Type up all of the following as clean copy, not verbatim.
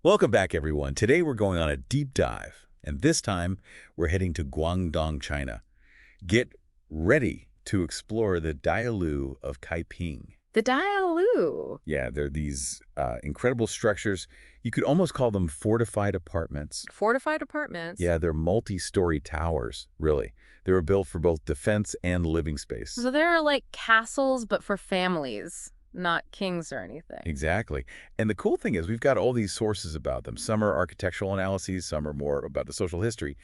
Welcome back, everyone. Today we're going on a deep dive, and this time we're heading to Guangdong, China. Get ready to explore the Diaolou of KaiPing. The Diaolou. Yeah, they're these incredible structures. You could almost call them fortified apartments. Fortified apartments. Yeah, they're multi-story towers, really. They were built for both defense and living space. So they're like castles, but for families, not kings or anything. Exactly. And the cool thing is we've got all these sources about them. Some are architectural analyses, some are more about the social history.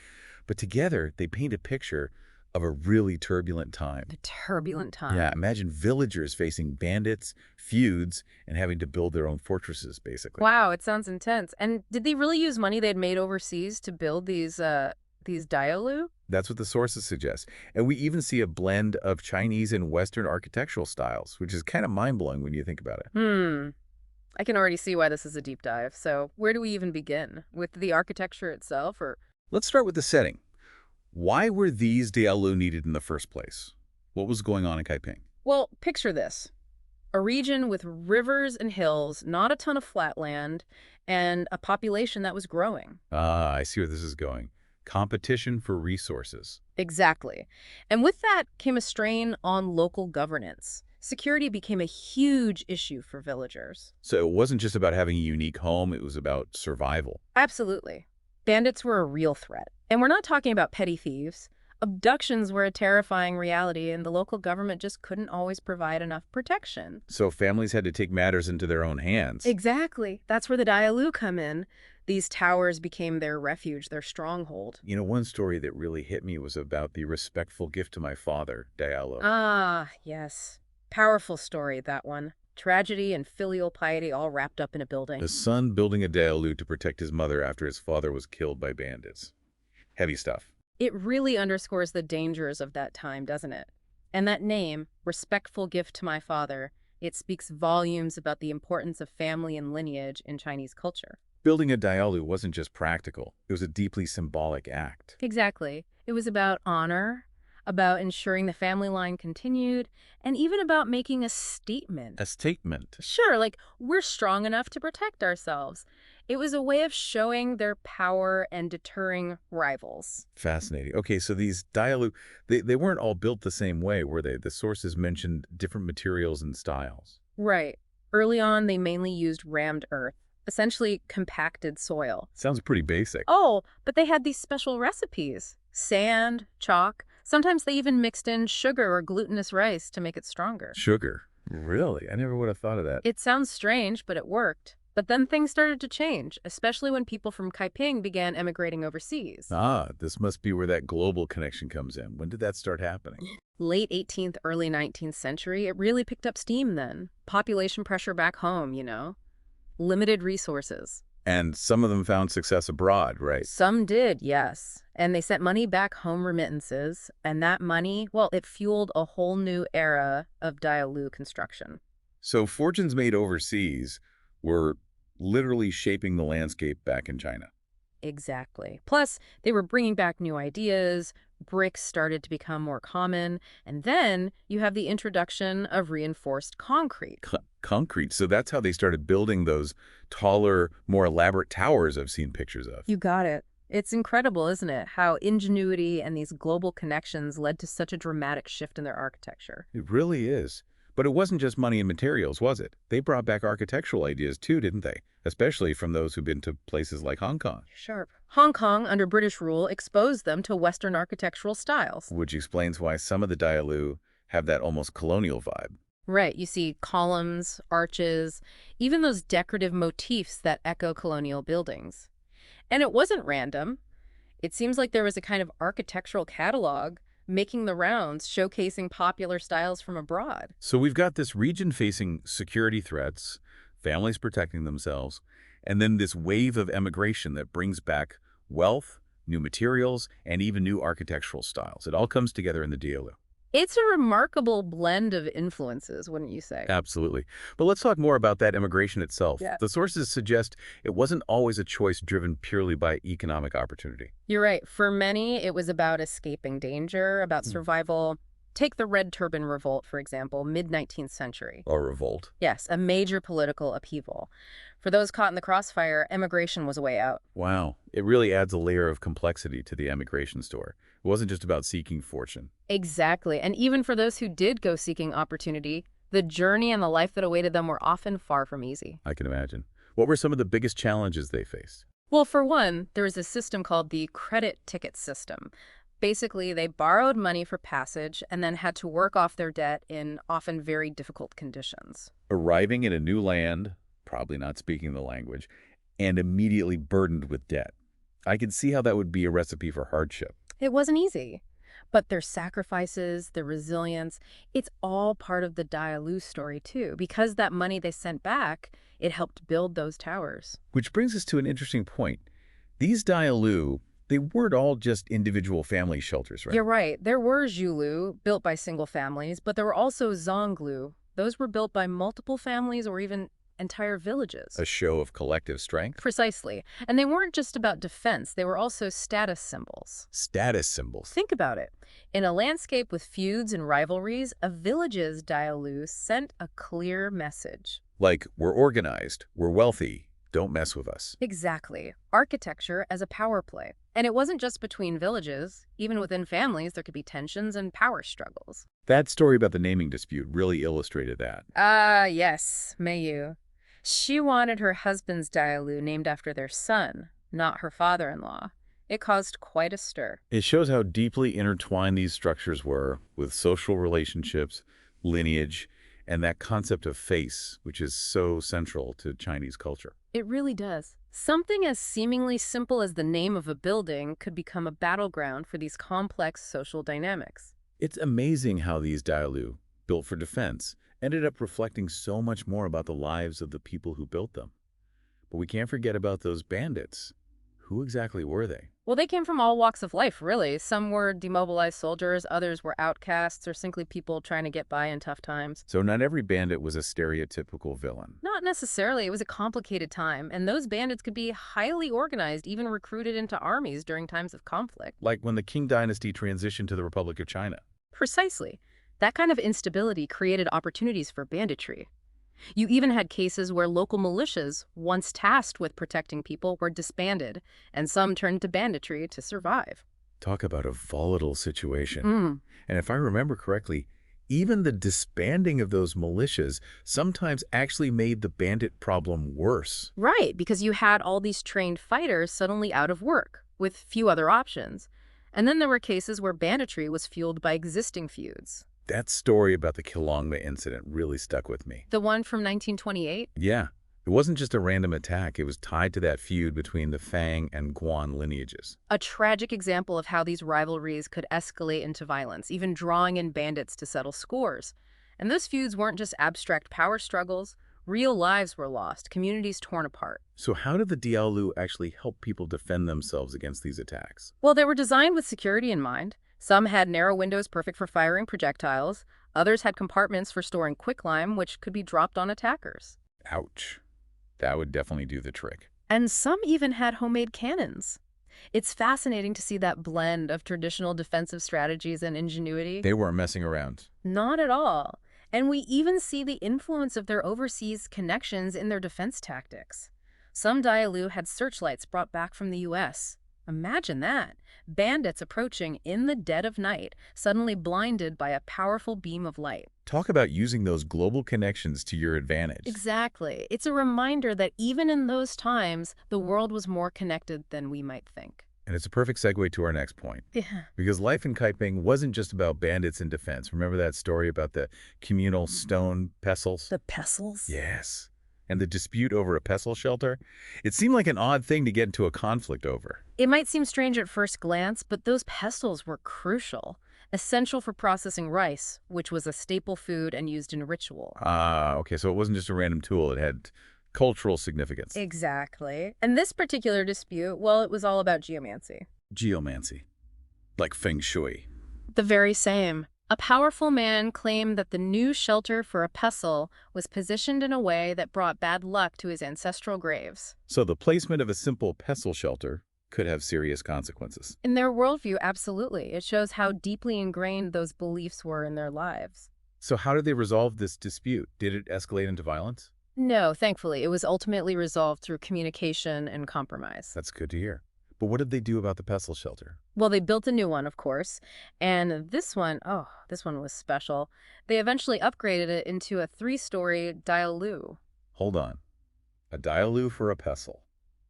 But together, they paint a picture of a really turbulent time. The turbulent time. Yeah, imagine villagers facing bandits, feuds, and having to build their own fortresses, basically. Wow, it sounds intense. And did they really use money they'd made overseas to build these Diaolou? That's what the sources suggest. And we even see a blend of Chinese and Western architectural styles, which is kind of mind-blowing when you think about it. I can already see why this is a deep dive. So where do we even begin? With the architecture itself, or? Let's start with the setting. Why were these Diaolou needed in the first place? What was going on in KaiPing? Well, picture this. A region with rivers and hills, not a ton of flat land, and a population that was growing. Ah, I see where this is going. Competition for resources. Exactly. And with that came a strain on local governance. Security became a huge issue for villagers. So it wasn't just about having a unique home, it was about survival. Absolutely. Bandits were a real threat. And we're not talking about petty thieves. Abductions were a terrifying reality, and the local government just couldn't always provide enough protection. So families had to take matters into their own hands. Exactly. That's where the Diaolou come in. These towers became their refuge, their stronghold. You know, one story that really hit me was about the respectful gift to my father, Diaolou. Ah, yes. Powerful story, that one. Tragedy and filial piety all wrapped up in a building. A son building a Diaolou to protect his mother after his father was killed by bandits. Heavy stuff. It really underscores the dangers of that time, doesn't it? And that name, Respectful Gift to My Father, it speaks volumes about the importance of family and lineage in Chinese culture. Building a Diaolou wasn't just practical. It was a deeply symbolic act. Exactly. It was about honor, about ensuring the family line continued, and even about making a statement. A statement. Sure, like, we're strong enough to protect ourselves. It was a way of showing their power and deterring rivals. Fascinating. Okay, so these Diaolou, they weren't all built the same way, were they? The sources mentioned different materials and styles. Right. Early on, they mainly used rammed earth, essentially compacted soil. Sounds pretty basic. Oh, but they had these special recipes. Sand, chalk. Sometimes they even mixed in sugar or glutinous rice to make it stronger. Sugar. Really? I never would have thought of that. It sounds strange, but it worked. But then things started to change, especially when people from KaiPing began emigrating overseas. Ah, this must be where that global connection comes in. When did that start happening? Late 18th, early 19th century, it really picked up steam then. Population pressure back home, you know. Limited resources. And some of them found success abroad, right? Some did, yes. And they sent money back home, remittances. And that money, well, it fueled a whole new era of Diaolou construction. So fortunes made overseas were literally shaping the landscape back in China. Exactly. Plus, they were bringing back new ideas, bricks started to become more common, and then you have the introduction of reinforced concrete. Concrete. So that's how they started building those taller, more elaborate towers I've seen pictures of. You got it. It's incredible, isn't it, how ingenuity and these global connections led to such a dramatic shift in their architecture. It really is. But it wasn't just money and materials, was it? They brought back architectural ideas too, didn't they? Especially from those who've been to places like Hong Kong. Sharp. Hong Kong, under British rule, exposed them to Western architectural styles. Which explains why some of the Diaolou have that almost colonial vibe. Right. You see columns, arches, even those decorative motifs that echo colonial buildings. And it wasn't random. It seems like there was a kind of architectural catalog making the rounds, showcasing popular styles from abroad. So we've got this region facing security threats, families protecting themselves, and then this wave of emigration that brings back wealth, new materials, and even new architectural styles. It all comes together in the Diaolou. It's a remarkable blend of influences, wouldn't you say? Absolutely. But let's talk more about that immigration itself. Yeah. The sources suggest it wasn't always a choice driven purely by economic opportunity. You're right. For many, it was about escaping danger, about survival. Take the Red Turban Revolt, for example, mid-19th century. Or revolt. Yes, a major political upheaval. For those caught in the crossfire, emigration was a way out. Wow. It really adds a layer of complexity to the emigration story. It wasn't just about seeking fortune. Exactly. And even for those who did go seeking opportunity, the journey and the life that awaited them were often far from easy. I can imagine. What were some of the biggest challenges they faced? Well, for one, there was a system called the credit ticket system. Basically, they borrowed money for passage and then had to work off their debt in often very difficult conditions. Arriving in a new land, probably not speaking the language, and immediately burdened with debt. I can see how that would be a recipe for hardship. It wasn't easy, but their sacrifices, their resilience, it's all part of the Diaolou story too. Because that money they sent back, it helped build those towers. Which brings us to an interesting point. These Diaolou, they weren't all just individual family shelters, right? You're right. There were Jiulu, built by single families, but there were also Zonglu. Those were built by multiple families or even entire villages. A show of collective strength? Precisely. And they weren't just about defense, they were also status symbols. Status symbols. Think about it. In a landscape with feuds and rivalries, a village's Diaolou sent a clear message. Like, we're organized, we're wealthy, don't mess with us. Exactly. Architecture as a power play. And it wasn't just between villages. Even within families, there could be tensions and power struggles. That story about the naming dispute really illustrated that. Yes, Mayu. She wanted her husband's Diaolou named after their son, not her father-in-law. It caused quite a stir. It shows how deeply intertwined these structures were with social relationships, lineage, and that concept of face, which is so central to Chinese culture. It really does. Something as seemingly simple as the name of a building could become a battleground for these complex social dynamics. It's amazing how these Diaolou, built for defense, ended up reflecting so much more about the lives of the people who built them. But we can't forget about those bandits. Who exactly were they? Well, they came from all walks of life, really. Some were demobilized soldiers, others were outcasts, or simply people trying to get by in tough times. So not every bandit was a stereotypical villain. Not necessarily. It was a complicated time, and those bandits could be highly organized, even recruited into armies during times of conflict. Like when the Qing dynasty transitioned to the Republic of China. Precisely. That kind of instability created opportunities for banditry. You even had cases where local militias, once tasked with protecting people, were disbanded, and some turned to banditry to survive. Talk about a volatile situation. And if I remember correctly, even the disbanding of those militias sometimes actually made the bandit problem worse. Right, because you had all these trained fighters suddenly out of work, with few other options. And then there were cases where banditry was fueled by existing feuds. That story about the Kilongma incident really stuck with me. The one from 1928? Yeah, it wasn't just a random attack. It was tied to that feud between the Fang and Guan lineages. A tragic example of how these rivalries could escalate into violence, even drawing in bandits to settle scores. And those feuds weren't just abstract power struggles. Real lives were lost, communities torn apart. So how did the Diaolou actually help people defend themselves against these attacks? Well, they were designed with security in mind. Some had narrow windows perfect for firing projectiles. Others had compartments for storing quicklime, which could be dropped on attackers. Ouch. That would definitely do the trick. And some even had homemade cannons. It's fascinating to see that blend of traditional defensive strategies and ingenuity. They weren't messing around. Not at all. And we even see the influence of their overseas connections in their defense tactics. Some Diaolou had searchlights brought back from the U.S. Imagine that. Bandits approaching in the dead of night, suddenly blinded by a powerful beam of light. Talk about using those global connections to your advantage. Exactly. It's a reminder that even in those times, the world was more connected than we might think. And it's a perfect segue to our next point. Yeah. Because life in KaiPing wasn't just about bandits and defense. Remember that story about the communal stone pestles? The pestles? Yes. And the dispute over a pestle shelter? It seemed like an odd thing to get into a conflict over. It might seem strange at first glance, but those pestles were crucial, essential for processing rice, which was a staple food and used in ritual. Okay, so it wasn't just a random tool. It had cultural significance. Exactly. And this particular dispute, well, it was all about geomancy. Geomancy. Like feng shui. The very same. A powerful man claimed that the new shelter for a pestle was positioned in a way that brought bad luck to his ancestral graves. So the placement of a simple pestle shelter, could have serious consequences. In their worldview, absolutely. It shows how deeply ingrained those beliefs were in their lives. So how did they resolve this dispute? Did it escalate into violence? No, thankfully, it was ultimately resolved through communication and compromise. That's good to hear. But what did they do about the pestle shelter? Well, they built a new one, of course, and this one was special. They eventually upgraded it into a 3-story Diaolou. Hold on. A Diaolou for a pestle.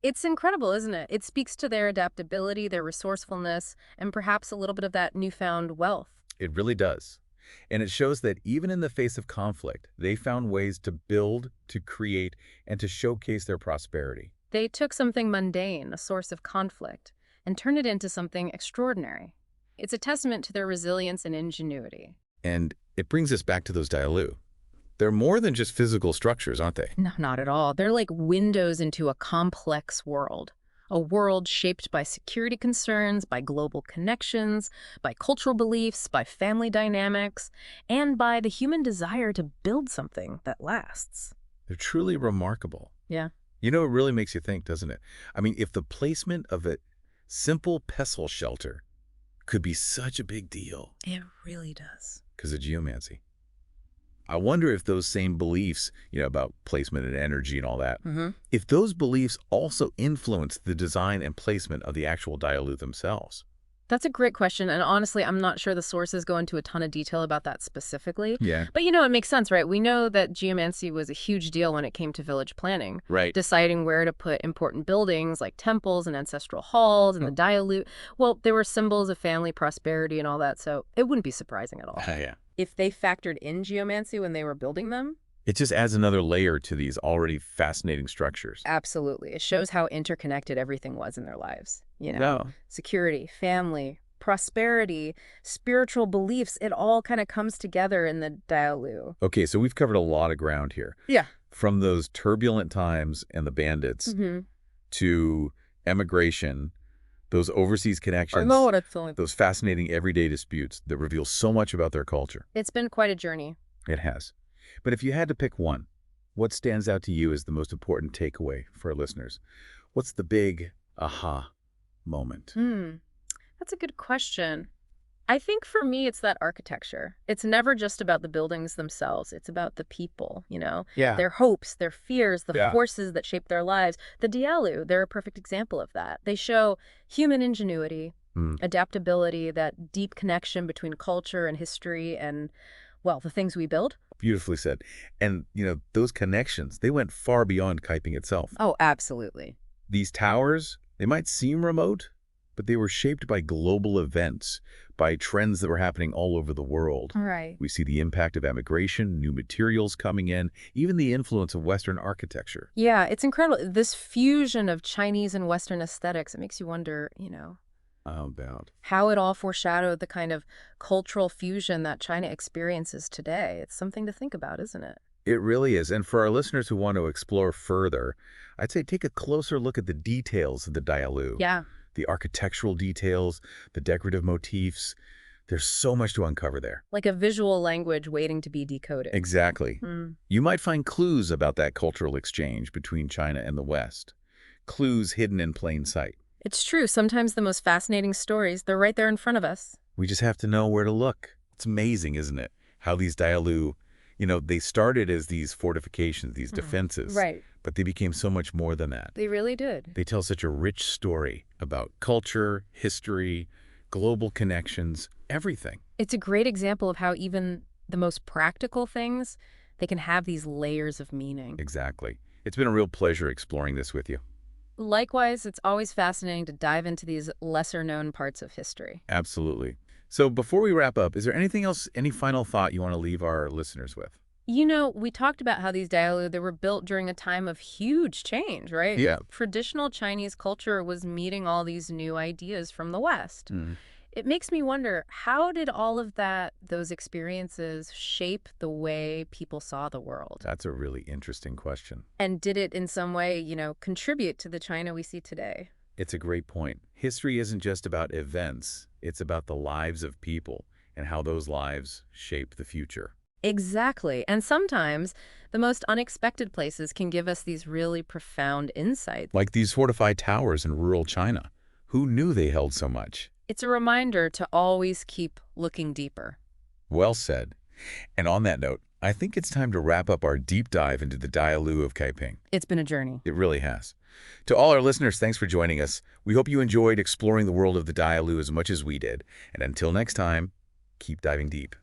It's incredible, isn't it? It speaks to their adaptability, their resourcefulness, and perhaps a little bit of that newfound wealth. It really does. And it shows that even in the face of conflict, they found ways to build, to create, and to showcase their prosperity. They took something mundane, a source of conflict, and turned it into something extraordinary. It's a testament to their resilience and ingenuity. And it brings us back to those Diaolou. They're more than just physical structures, aren't they? No, not at all. They're like windows into a complex world. A world shaped by security concerns, by global connections, by cultural beliefs, by family dynamics, and by the human desire to build something that lasts. They're truly remarkable. Yeah. You know, it really makes you think, doesn't it? I mean, if the placement of a simple pestle shelter could be such a big deal It really does. because of geomancy, I wonder if those same beliefs, about placement and energy and all that, if those beliefs also influence the design and placement of the actual Diaolou themselves. That's a great question, and honestly, I'm not sure the sources go into a ton of detail about that specifically. Yeah. But it makes sense, right? We know that geomancy was a huge deal when it came to village planning. Right. Deciding where to put important buildings like temples and ancestral halls and the Diaolou. Well, they were symbols of family prosperity and all that, so it wouldn't be surprising at all. Yeah. If they factored in geomancy when they were building them? It just adds another layer to these already fascinating structures. Absolutely. It shows how interconnected everything was in their lives. No. Security, family, prosperity, spiritual beliefs, it all kind of comes together in the Diaolou. Okay, so we've covered a lot of ground here. Yeah. From those turbulent times and the bandits to emigration, those overseas connections, I know what it's feeling. those fascinating everyday disputes that reveal so much about their culture. It's been quite a journey. It has. But if you had to pick one, what stands out to you as the most important takeaway for our listeners? What's the big aha moment? That's a good question. I think for me, it's that architecture. It's never just about the buildings themselves. It's about the people, Yeah. their hopes, their fears, the Yeah. forces that shape their lives. The Diaolou, they're a perfect example of that. They show human ingenuity, adaptability, that deep connection between culture and history and, well, the things we build. Beautifully said. And, those connections, they went far beyond KaiPing itself. Oh, absolutely. These towers, they might seem remote, but they were shaped by global events, by trends that were happening all over the world. Right. We see the impact of emigration, new materials coming in, even the influence of Western architecture. Yeah, it's incredible. This fusion of Chinese and Western aesthetics, it makes you wonder, How about? how it all foreshadowed the kind of cultural fusion that China experiences today. It's something to think about, isn't it? It really is. And for our listeners who want to explore further, I'd say take a closer look at the details of the Diaolou. Yeah. The architectural details, the decorative motifs. There's so much to uncover there. Like a visual language waiting to be decoded. Exactly. You might find clues about that cultural exchange between China and the West. Clues hidden in plain sight. It's true. Sometimes the most fascinating stories, they're right there in front of us. We just have to know where to look. It's amazing, isn't it? How these Diaolou, they started as these fortifications, these defenses. Right. But they became so much more than that. They really did. They tell such a rich story about culture, history, global connections, everything. It's a great example of how even the most practical things, they can have these layers of meaning. Exactly. It's been a real pleasure exploring this with you. Likewise, it's always fascinating to dive into these lesser-known parts of history. Absolutely. So before we wrap up, is there anything else, any final thought you want to leave our listeners with? We talked about how these Diaolou, they were built during a time of huge change, right? Yeah. Traditional Chinese culture was meeting all these new ideas from the West. It makes me wonder, how did all of those experiences shape the way people saw the world? That's a really interesting question. And did it in some way, contribute to the China we see today? It's a great point. History isn't just about events. It's about the lives of people and how those lives shape the future. Exactly. And sometimes the most unexpected places can give us these really profound insights. Like these fortified towers in rural China. Who knew they held so much? It's a reminder to always keep looking deeper. Well said. And on that note, I think it's time to wrap up our deep dive into the Diaolou of KaiPing. It's been a journey. It really has. To all our listeners, thanks for joining us. We hope you enjoyed exploring the world of the Diaolou as much as we did. And until next time, keep diving deep.